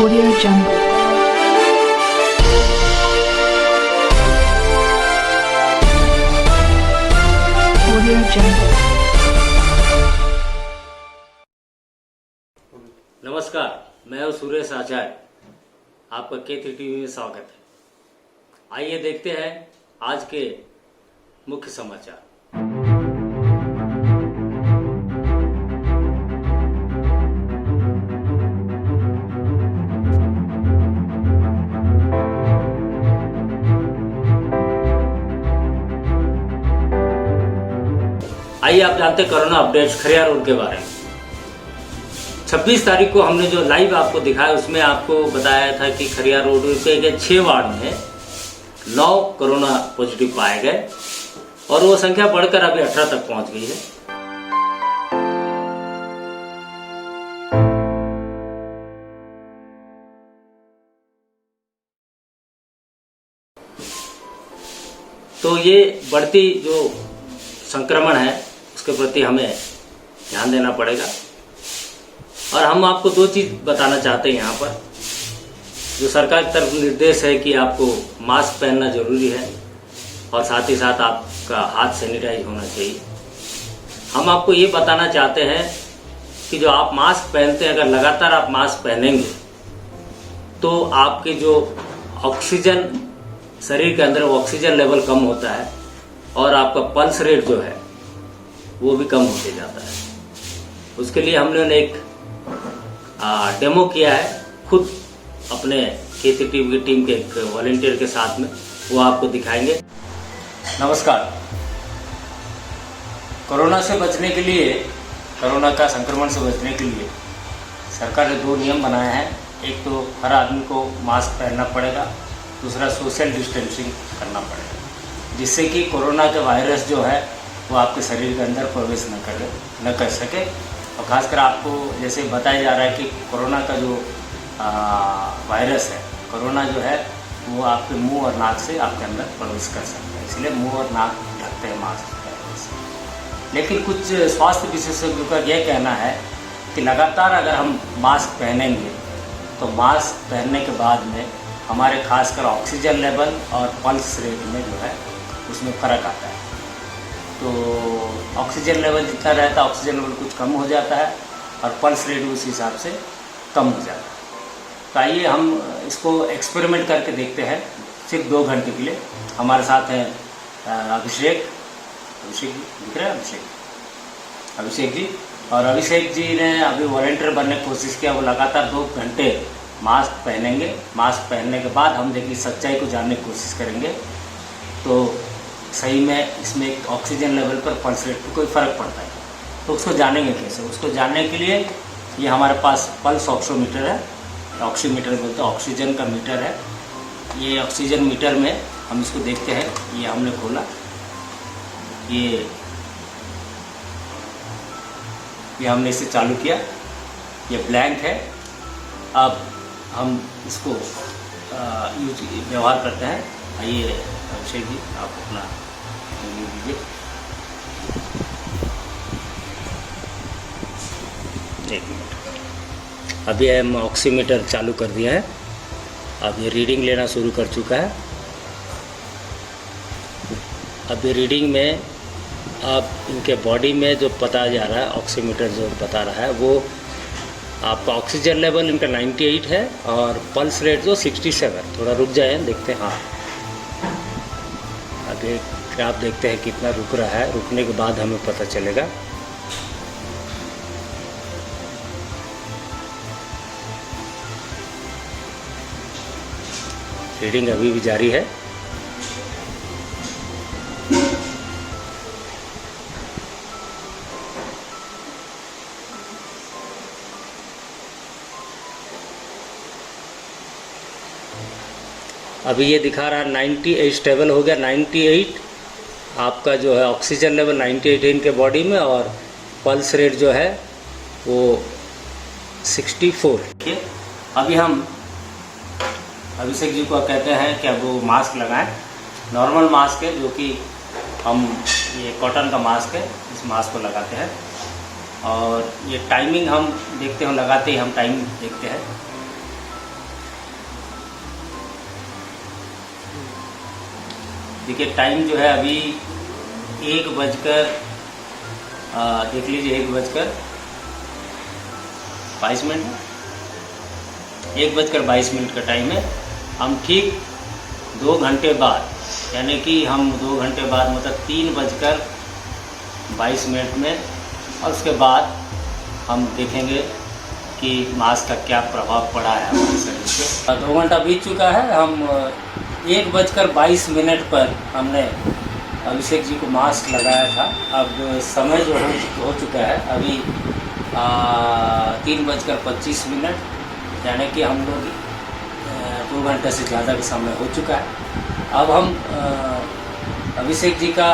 Audio Jungle. Audio Jungle. नमस्कार, मैं हूं सुरेश आचार्य। आपका K3 टीवी में स्वागत है। आइए देखते हैं आज के मुख्य समाचार। आइए आप जानते हैं कोरोना अपडेट्स खरियार रोड के बारे में। 26 तारीख को हमने जो लाइव आपको दिखाया उसमें आपको बताया था कि खरियार रोड के 6 वार्ड में 9 कोरोना पॉजिटिव पाए गए और वो संख्या बढ़कर अभी 18 तक पहुंच गई है। तो ये बढ़ती जो संक्रमण है उसके प्रति हमें ध्यान देना पड़ेगा और हम आपको 2 चीज बताना चाहते हैं यहाँ पर। जो सरकार की तरफ निर्देश है कि आपको मास्क पहनना जरूरी है और साथ ही साथ आपका हाथ सैनिटाइज होना चाहिए। हम आपको ये बताना चाहते हैं कि जो आप मास्क पहनते हैं, अगर लगातार आप मास्क पहनेंगे तो आपके जो ऑक्सीजन शरीर के अंदर ऑक्सीजन लेवल कम होता है और आपका पल्स रेट जो है वो भी कम होते जाता है। उसके लिए हमने एक डेमो किया है खुद अपने K3 टीवी की टीम के एक वॉलंटियर के साथ में, वो आपको दिखाएंगे। नमस्कार। कोरोना से बचने के लिए, कोरोना का संक्रमण से बचने के लिए सरकार ने 2 नियम बनाए हैं। एक तो हर आदमी को मास्क पहनना पड़ेगा, दूसरा सोशल डिस्टेंसिंग करना पड़ेगा, जिससे कि कोरोना के वायरस जो है वो आपके शरीर के अंदर प्रवेश न कर सके। और खासकर आपको जैसे बताया जा रहा है कि कोरोना का जो वायरस है, कोरोना जो है वो आपके मुंह और नाक से आपके अंदर प्रवेश कर सकता है, इसलिए मुंह और नाक ढकते हैं मास्क पहनने से। लेकिन कुछ स्वास्थ्य विशेषज्ञों का यह कहना है कि लगातार अगर हम मास्क पहनेंगे तो मास्क पहनने के बाद में हमारे खासकर ऑक्सीजन लेवल और पल्स रेट में जो है उसमें फ़र्क आता है। तो ऑक्सीजन लेवल जितना रहता है, ऑक्सीजन लेवल कुछ कम हो जाता है और पल्स रेट उस हिसाब से कम हो जाता है। तो आइए हम इसको एक्सपेरिमेंट करके देखते हैं सिर्फ 2 घंटे के लिए। हमारे साथ हैं अभिषेक जी, दिख रहा है अभिषेक जी। और अभिषेक जी ने अभी वॉलंटियर बनने की कोशिश किया। वो लगातार 2 घंटे मास्क पहनेंगे। मास्क पहनने के बाद हम देखिए सच्चाई को जानने की कोशिश करेंगे तो सही में इसमें ऑक्सीजन लेवल पर पल्स रेट पर कोई फ़र्क पड़ता है। तो उसको जानेंगे कैसे? उसको जानने के लिए ये हमारे पास पल्स ऑक्सीमीटर है। ऑक्सीमीटर बोलते हैं, ऑक्सीजन का मीटर है। ये ऑक्सीजन मीटर में हम इसको देखते हैं। ये हमने खोला, ये हमने इसे चालू किया, ये ब्लैंक है। अब हम इसको व्यवहार करते हैं। आइए अभिषेक जी, आप अपना दीजिए। एक मिनट, अभी हम ऑक्सीमीटर चालू कर दिया है। अब ये रीडिंग लेना शुरू कर चुका है। अब ये रीडिंग में अब इनके बॉडी में जो पता जा रहा है, ऑक्सीमीटर जो बता रहा है वो आपका ऑक्सीजन लेवल इनका 98 है और पल्स रेट जो 67। थोड़ा रुक जाए, देखते हैं। हाँ, अभी आप देखते हैं कितना रुक रहा है। रुकने के बाद हमें पता चलेगा। रीडिंग अभी भी जारी है। अभी ये दिखा रहा है 98 स्टेबल हो गया। 98 आपका जो है ऑक्सीजन लेवल 98 है इनके बॉडी में और पल्स रेट जो है वो 64 है। अभी हम अभिषेक जी को कहते हैं कि अब वो मास्क लगाएं। नॉर्मल मास्क है जो कि हम ये कॉटन का मास्क है, इस मास्क को लगाते हैं और ये टाइमिंग हम देखते हैं, लगाते ही हम टाइम देखते हैं। देखिए टाइम जो है अभी 1 बजकर देख लीजिए 1 बजकर 22 मिनट है। 1 बजकर 22 मिनट का टाइम है। हम ठीक 2 घंटे बाद, यानी कि हम 2 घंटे बाद मतलब 3 बजकर 22 मिनट में, और उसके बाद हम देखेंगे कि मास्क का क्या प्रभाव पड़ा है हमारे शरीर पे। 2 घंटा बीत चुका है। हम 1 बजकर 22 मिनट पर हमने अभिषेक जी को मास्क लगाया था। अब समय जो हो चुका है अभी 3 बजकर 25 मिनट, यानी कि हम लोग 2 घंटे से ज़्यादा का समय हो चुका है। अब हम अभिषेक जी का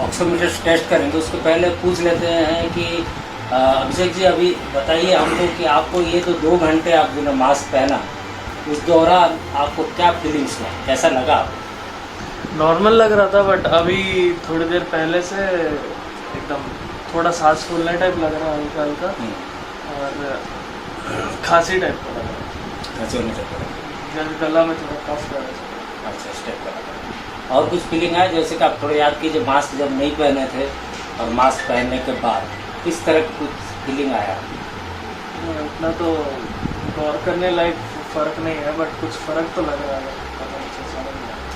ऑक्सीमीटर टेस्ट करेंगे। उसके पहले पूछ लेते हैं कि अभिषेक जी अभी बताइए हमको कि आपको ये तो 2 घंटे आपने मास्क पहना, उस दौरान आपको क्या फीलिंग्स हुआ, कैसा लगा आपको? नॉर्मल लग रहा था, बट अभी थोड़ी देर पहले से एकदम थोड़ा सांस फूलने टाइप लग रहा है, हल्का हल्का, और खांसी टाइप का लग रहा है। खांसी होने टाइप का, गला में थोड़ा कफ कर रहा है। अच्छा, स्टेप का। और कुछ फीलिंग है जैसे कि आप थोड़ा याद कीजिए, मास्क जब नहीं पहने थे और मास्क पहनने के बाद किस तरह की कुछ फीलिंग आया? इतना तो गौर करने लायक फ़र्क नहीं है, बट कुछ फ़र्क तो लग रहा है।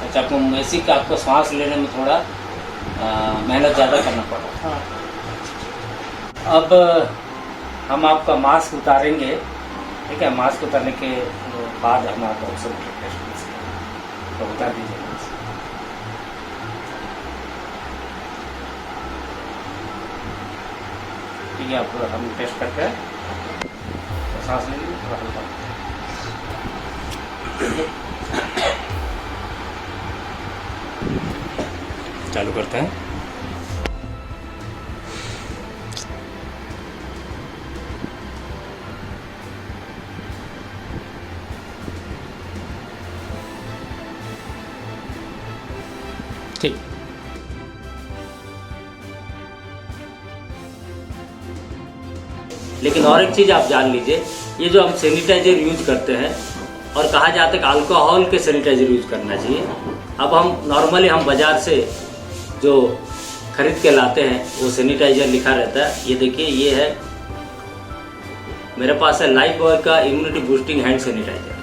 अच्छा, आपको वैसे कि आपको सांस लेने में थोड़ा मेहनत ज़्यादा करना पड़ा। हाँ। अब हम आपका मास्क उतारेंगे, ठीक है? मास्क उतारने के बाद हम आपको ऑक्सीमीटर टेस्ट करेंगे, तो उतार दीजिए मास्क। ठीक है, आप हम टेस्ट करके तो सांस ले लीजिए थोड़ा हल्का। चालू करते हैं। ठीक, लेकिन और एक चीज़ आप जान लीजिए, ये जो हम सैनिटाइजर यूज करते हैं और कहा जाता है कि अल्कोहल के सैनिटाइजर यूज करना चाहिए। अब हम नॉर्मली हम बाज़ार से जो खरीद के लाते हैं वो सैनिटाइजर लिखा रहता है। ये देखिए, ये है मेरे पास है लाइफबॉय का इम्यूनिटी बूस्टिंग हैंड सैनिटाइजर,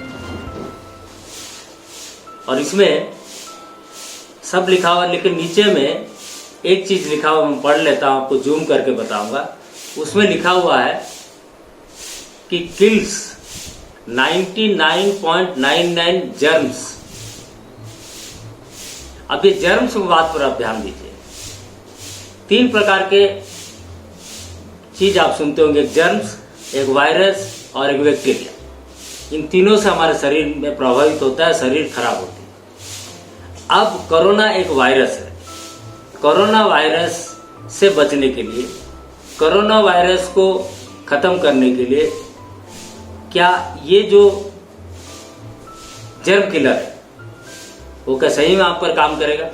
और इसमें सब लिखा हुआ, लेकिन नीचे में एक चीज़ लिखा हुआ, मैं पढ़ लेता हूँ, आपको जूम करके बताऊंगा। उसमें लिखा हुआ है कि किल्स 99.99 जर्म्स। अब ये जर्म्स की बात पर आप ध्यान दीजिए। 3 प्रकार के चीज आप सुनते होंगे, एक जर्म्स, एक वायरस और एक बैक्टीरिया। इन तीनों से हमारे शरीर में प्रभावित होता है, शरीर खराब होती है। अब कोरोना एक वायरस है। कोरोना वायरस से बचने के लिए, कोरोना वायरस को खत्म करने के लिए, क्या ये जो जर्म किलर है वो क्या सही में आप पर काम करेगा?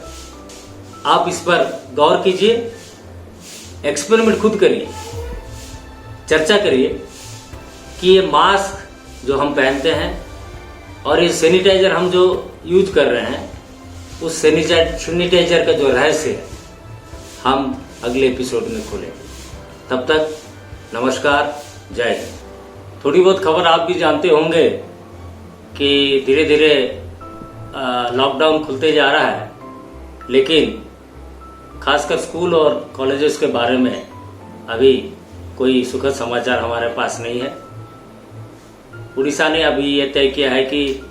आप इस पर गौर कीजिए, एक्सपेरिमेंट खुद करिए, चर्चा करिए कि ये मास्क जो हम पहनते हैं और ये सैनिटाइजर हम जो यूज कर रहे हैं, उस सैनिटाइजर का जो रहस्य है हम अगले एपिसोड में खोलेंगे। तब तक नमस्कार, जय हिंद। थोड़ी बहुत खबर आप भी जानते होंगे कि धीरे धीरे लॉकडाउन खुलते जा रहा है, लेकिन खासकर स्कूल और कॉलेजेस के बारे में अभी कोई सुखद समाचार हमारे पास नहीं है। उड़ीसा ने अभी ये तय किया है कि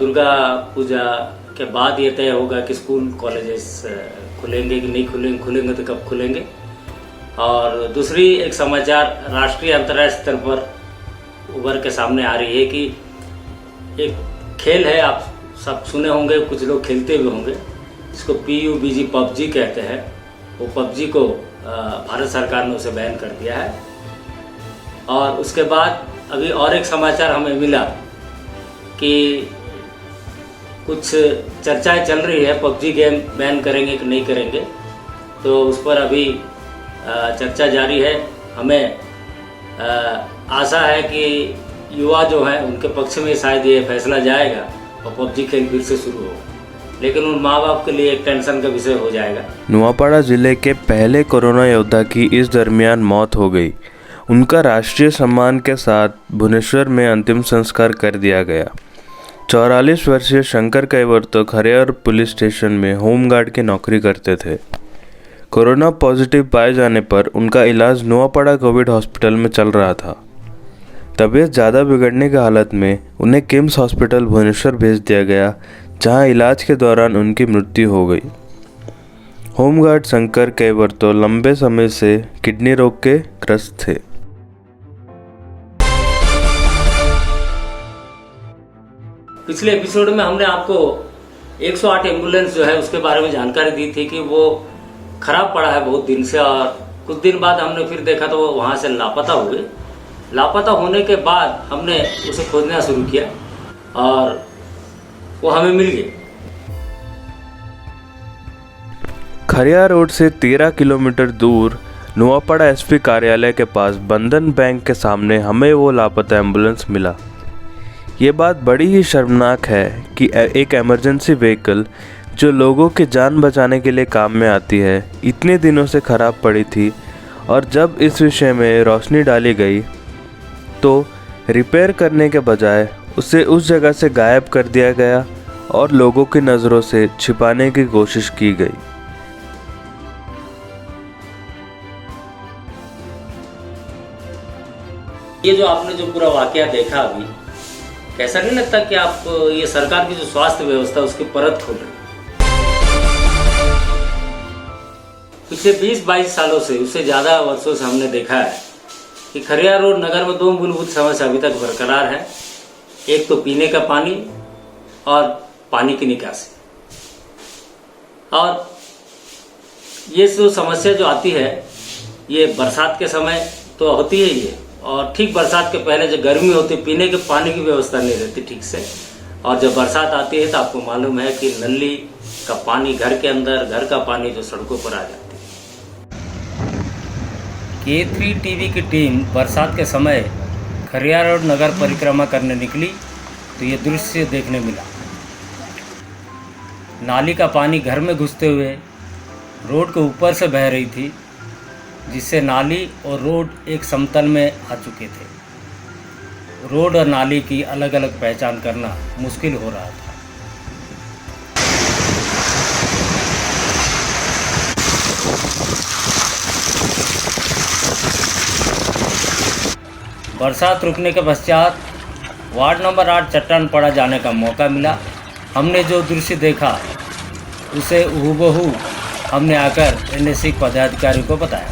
दुर्गा पूजा के बाद ये तय होगा कि स्कूल कॉलेजेस खुलेंगे कि नहीं खुलेंगे, खुलेंगे तो कब खुलेंगे। और दूसरी एक समाचार राष्ट्रीय अंतर्राष्ट्रीय स्तर पर उभर के सामने आ रही है कि एक खेल है, आप सब सुने होंगे, कुछ लोग खेलते भी होंगे, इसको PUBG PUBG कहते हैं। वो PUBG को भारत सरकार ने उसे बैन कर दिया है। और उसके बाद अभी और एक समाचार हमें मिला कि कुछ चर्चाएं चल रही है, PUBG गेम बैन करेंगे कि नहीं करेंगे, तो उस पर अभी चर्चा जारी है। हमें आशा है कि युवा जो हैं उनके पक्ष में शायद ये फैसला जाएगा और PUBG खेल फिर से शुरू होगा। लेकिन उन माँ बाप के लिए एक टेंशन का विषय हो जाएगा। नुआपाड़ा जिले के पहले कोरोना योद्धा की इस दरमियान मौत हो गई। उनका राष्ट्रीय सम्मान के साथ भुवनेश्वर में अंतिम संस्कार कर दिया गया। 44 वर्षीय शंकर कैवर्तो खरियार पुलिस स्टेशन में होमगार्ड की नौकरी करते थे। कोरोना पॉजिटिव पाए जाने पर उनका इलाज नुआपाड़ा कोविड हॉस्पिटल में चल रहा था। तबीयत ज़्यादा बिगड़ने की हालत में उन्हें किम्स हॉस्पिटल भुवनेश्वर भेज दिया गया, जहां इलाज के दौरान उनकी मृत्यु हो गई। होमगार्ड शंकर कैवर्तो लंबे समय से किडनी रोग के ग्रस्त थे। पिछले एपिसोड में हमने आपको 108 एम्बुलेंस जो है उसके बारे में जानकारी दी थी कि वो खराब पड़ा है बहुत दिन से, और कुछ दिन बाद हमने फिर देखा तो वो वहाँ से लापता हो गए। लापता होने के बाद हमने उसे खोजना शुरू किया और वो हमें मिल गए। खरियार रोड से 13 किलोमीटर दूर नुआपाड़ा एसपी कार्यालय के पास बंधन बैंक के सामने हमें वो लापता एम्बुलेंस मिला। ये बात बड़ी ही शर्मनाक है कि एक इमरजेंसी व्हीकल जो लोगों की जान बचाने के लिए काम में आती है, इतने दिनों से ख़राब पड़ी थी, और जब इस विषय में रोशनी डाली गई तो रिपेयर करने के बजाय उसे उस जगह से गायब कर दिया गया और लोगों की नज़रों से छिपाने की कोशिश की गई। ये जो आपने जो पूरा वाकया देखा अभी, कैसा नहीं लगता कि आप ये सरकार की जो स्वास्थ्य व्यवस्था उसकी परत खोल रहे? पिछले 20-22 सालों से, उससे ज़्यादा वर्षों से हमने देखा है कि खरियार रोड नगर में 2 मूलभूत समस्या अभी तक बरकरार है। एक तो पीने का पानी और पानी की निकासी। और ये जो समस्या जो आती है ये बरसात के समय तो होती है ये, और ठीक बरसात के पहले जब गर्मी होती है पीने के पानी की व्यवस्था नहीं रहती ठीक से, और जब बरसात आती है तो आपको मालूम है कि नली का पानी घर के अंदर, घर का पानी जो सड़कों पर आ जाती है। K3 टीवी की टीम बरसात के समय खरियार रोड नगर परिक्रमा करने निकली तो ये दृश्य देखने मिला। नाली का पानी घर में घुसते हुए रोड के ऊपर से बह रही थी, जिससे नाली और रोड एक समतल में आ चुके थे। रोड और नाली की अलग अलग पहचान करना मुश्किल हो रहा था। बरसात रुकने के पश्चात वार्ड नंबर 8 चट्टान पड़ा जाने का मौका मिला। हमने जो दृश्य देखा उसे हूबहू हमने आकर एनएससी पदाधिकारी को बताया।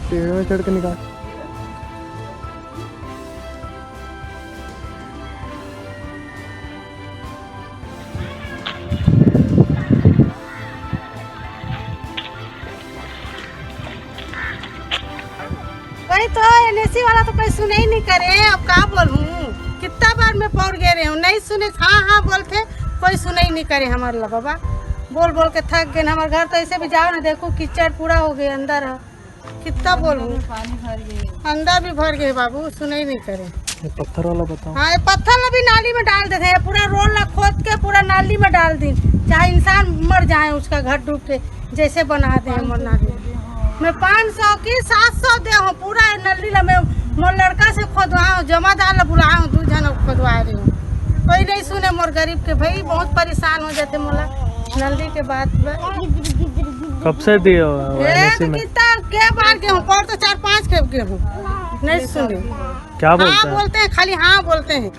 पेड़ में चढ़ के निकाल। वही तो एनएससी वाला तो कोई सुने ही नहीं करे। अब क्या बोलूं, कितना बार मैं पौड़ गए रहे हूँ, नहीं सुने। हाँ हाँ बोलते, कोई सुने ही नहीं करे हमारे ला। बाबा बोल बोल के थक गए। हमारे घर तो ऐसे भी जाओ ना, देखो कीचड़ पूरा हो गए अंदर है। कितना बोलूं, पानी भर गए, अंदर भी भर गए। बाबू सुने ही नहीं करे। पत्थर वाला बताओ। हाँ, ये पत्थर भी नाली में डाल देते हैं। पूरा रोड ला खोद के पूरा नाली में डाल दी, चाहे इंसान मर जाए उसका घर डूब के, जैसे बना दे मरना दे। मैं 500 की 700 दे हूँ पूरा नली ला। मैं मोर लड़का से खोदवाऊँ, जमादार ला बुलाऊँ, 2 जन खोदवा रही हूँ। कोई नहीं सुने मोर गरीब के। भाई बहुत परेशान हो जाते मोला नली के बात में। कब से दिए हो कितना के बार के हूँ, और तो 4-5 के हूँ, नहीं सुने। क्या बोलते हाँ हैं? बोलते हैं, खाली हाँ बोलते हैं।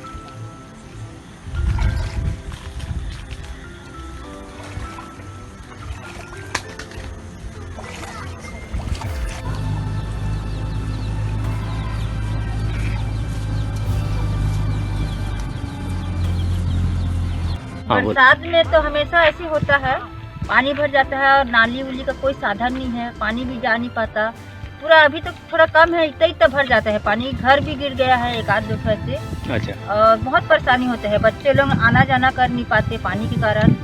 बरसात में तो हमेशा ऐसे होता है, पानी भर जाता है और नाली उली का कोई साधन नहीं है, पानी भी जा नहीं पाता। पूरा अभी तो थोड़ा कम है, इतना भर जाता है पानी। घर भी गिर गया है 1-8 दफे से। अच्छा। और बहुत परेशानी होता है, बच्चे लोग आना जाना कर नहीं पाते पानी के कारण।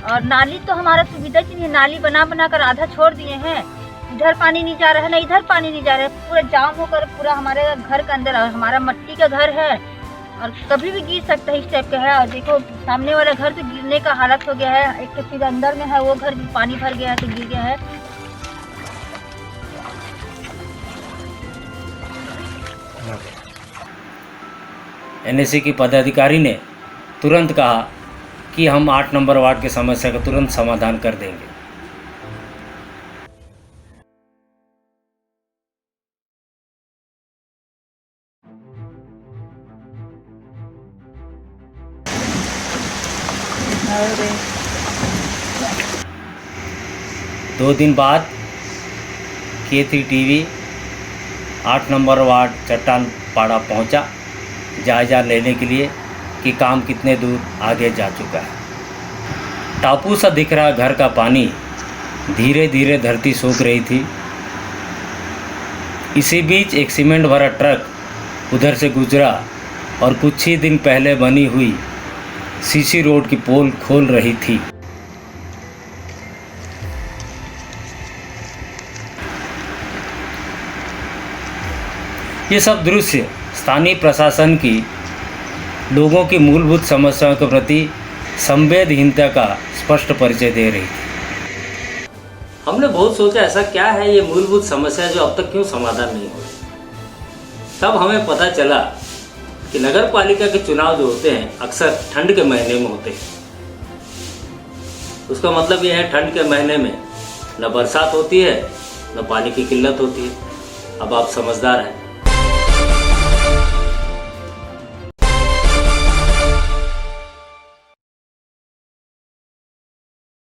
और नाली तो हमारा सुविधा की नहीं है, नाली बना बना कर आधा छोड़ दिए हैं। इधर पानी नहीं जा रहा है ना इधर पानी नहीं जा रहा है, पूरा जाम होकर पूरा हमारे घर के अंदर। हमारा मट्टी का घर है और कभी भी गिर सकता है, इस टाइप का है। और देखो सामने वाला घर तो गिरने का हालत हो गया है, एक तो फिर अंदर में है वो घर भी पानी भर गया है तो गिर गया है। एनएससी की पदाधिकारी ने तुरंत कहा कि हम 8 नंबर वार्ड की समस्या का तुरंत समाधान कर देंगे। दो दिन बाद K3 टीवी 8 नंबर वार्ड चट्टान पाड़ा पहुंचा जायजा लेने के लिए कि काम कितने दूर आगे जा चुका है। टापू सा दिख रहा घर का पानी धीरे धीरे धरती सूख रही थी। इसी बीच एक सीमेंट भरा ट्रक उधर से गुजरा और कुछ ही दिन पहले बनी हुई सीसी रोड की पोल खोल रही थी। ये सब दृश्य स्थानीय प्रशासन की लोगों की मूलभूत समस्याओं के प्रति संवेदनहीनता का स्पष्ट परिचय दे रही थी। हमने बहुत सोचा ऐसा क्या है ये मूलभूत समस्या जो अब तक क्यों समाधान नहीं हो रही। तब हमें पता चला कि नगर पालिका के चुनाव जो होते हैं अक्सर ठंड के महीने में होते हैं। उसका मतलब यह है ठंड के महीने में न बरसात होती है न पानी की किल्लत होती है। अब आप समझदार हैं।